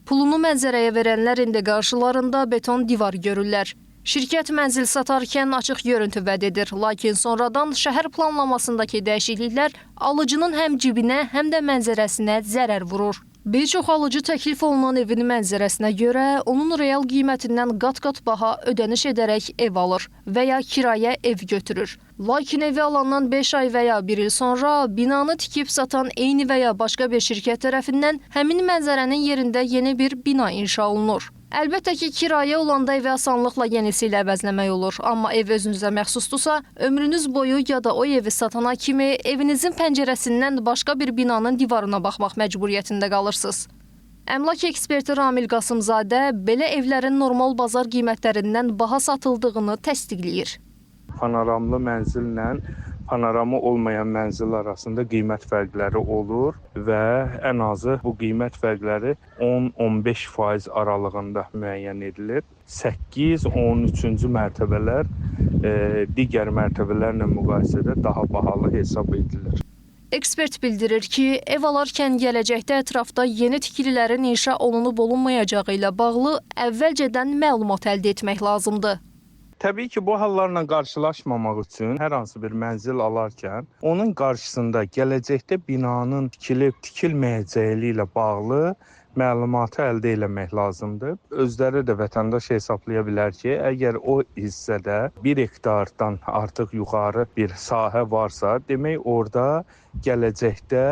Pulunu mənzərəyə verənlər indi qarşılarında beton divar görürlər. Şirkət mənzil satarkən açıq görüntü vəd edir, lakin sonradan şəhər planlamasındakı dəyişikliklər alıcının həm cibinə, həm də mənzərəsinə zərər vurur. Bir çox alıcı təklif olunan evin mənzərəsinə görə onun real qiymətindən qat-qat baha ödəniş edərək ev alır və ya kirayə ev götürür. Lakin evi alandan 5 ay və ya 1 il sonra binanı tikib satan eyni və ya başqa bir şirkət tərəfindən həmin mənzərənin yerində yeni bir bina inşa olunur. Əlbəttə ki, kirayə olanda evi asanlıqla yenisi ilə əvəzləmək olur, amma ev özünüzə məxsusdursa, ömrünüz boyu ya da o evi satana kimi evinizin pəncərəsindən başqa bir binanın divarına baxmaq məcburiyyətində qalırsınız. Əmlak eksperti Ramil Qasımzadə belə evlərin normal bazar qiymətlərindən baha satıldığını təsdiqləyir. Panoramlı mənzillə panoramı olmayan mənzil arasında qiymət fərqləri olur və ən azı bu qiymət fərqləri 10-15% aralığında müəyyən edilir. 8-13-cü mərtəbələr digər mərtəbələrlə müqayisədə daha bahalı hesab edilir. Ekspert bildirir ki, ev alarkən gələcəkdə ətrafda yeni tikililərin inşa olunub-olunmayacağı ilə bağlı əvvəlcədən məlumat əldə etmək lazımdır. Təbii ki, bu hallarla qarşılaşmamaq üçün hər hansı bir mənzil alarkən onun qarşısında gələcəkdə binanın tikilib-tikilməyəcəyi ilə bağlı məlumatı əldə etmək lazımdır. Özləri də vətəndaş hesablaya bilər ki, əgər o hissədə 1 hektardan artıq yuxarı bir sahə varsa, demək orada gələcəkdə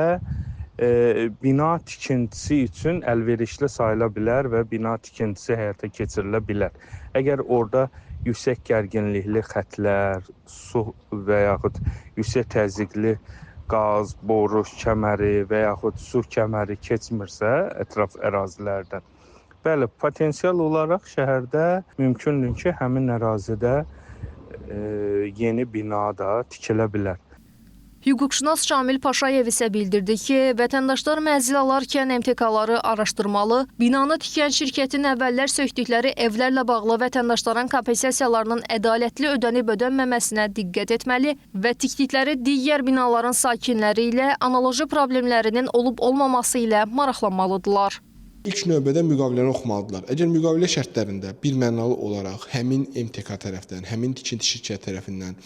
bina tikintisi üçün əlverişli sayıla bilər və bina tikintisi həyata keçirilə bilər. Əgər orada yüksək gərginlikli xətlər, su və yaxud yüksək təzyiqli qaz, boru kəməri və yaxud su kəməri keçmirsə ətraf ərazilərdən. Bəli, potensial olaraq şəhərdə mümkündür ki, həmin ərazidə yeni bina da tikilə bilər. Hüquqşünas Şamil Paşayev isə bildirdi ki, vətəndaşlar mənzil alarkən MTK-ları araşdırmalı, binanı tikən şirkətin əvvəllər sökdükləri evlərlə bağlı vətəndaşların kompensasiyalarının ədalətli ödənib-ödənməməsinə diqqət etməli və tikdikləri digər binaların sakinləri ilə analoji problemlərinin olub-olmaması ilə maraqlanmalıdırlar. İlk növbədə müqaviləni oxumalıdırlar. Əgər müqavilə şərtlərində birmənalı olaraq həmin MTK tərəfindən, həmin tikinti şirkəti tərəfindən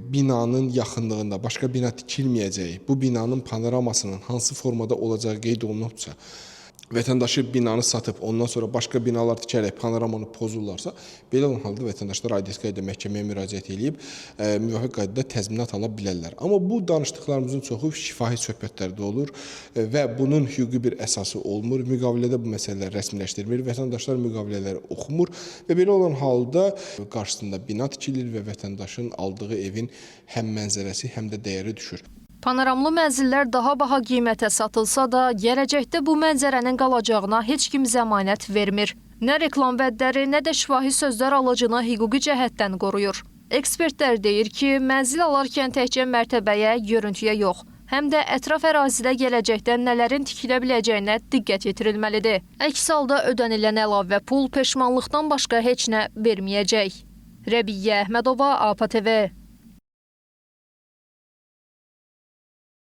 binanın yaxınlığında başqa bina tikilməyəcəyi, bu binanın panoramasının hansı formada olacağı qeyd olunubsa, vətəndaşı binanı satıb, ondan sonra başqa binalar tikərək panoramanı pozurlarsa, belə olan halda vətəndaşlar aidiyyət qaydada məhkəməyə müraciət edib, müvafiq qaydada təzminat ala bilərlər. Amma bu danışdıqlarımızın çoxu şifahi söhbətlərdə olur və bunun hüquqi bir əsası olmur. Müqavilədə bu məsələlər rəsmiləşdirilir, vətəndaşlar müqavilələri oxumur və belə olan halda qarşısında bina tikilir və vətəndaşın aldığı evin həm mənzərəsi, həm də dəyəri düşür. Panoramlı mənzillər daha baha qiymətə satılsa da, gələcəkdə bu mənzərənin qalacağına heç kim zəmanət vermir. Nə reklam vədləri, nə də şifahi sözlər alıcını hüquqi cəhətdən qoruyur. Ekspertlər deyir ki, mənzil alarkən təkcə mərtəbəyə, görüntüyə yox, həm də ətraf ərazidə gələcəkdə nələrin tikilə biləcəyinə diqqət yetirilməlidir. Əks halda ödənilən əlavə pul peşmanlıqdan başqa heç nə verməyəcək. Rəbiyyə Əhmədova, APA TV.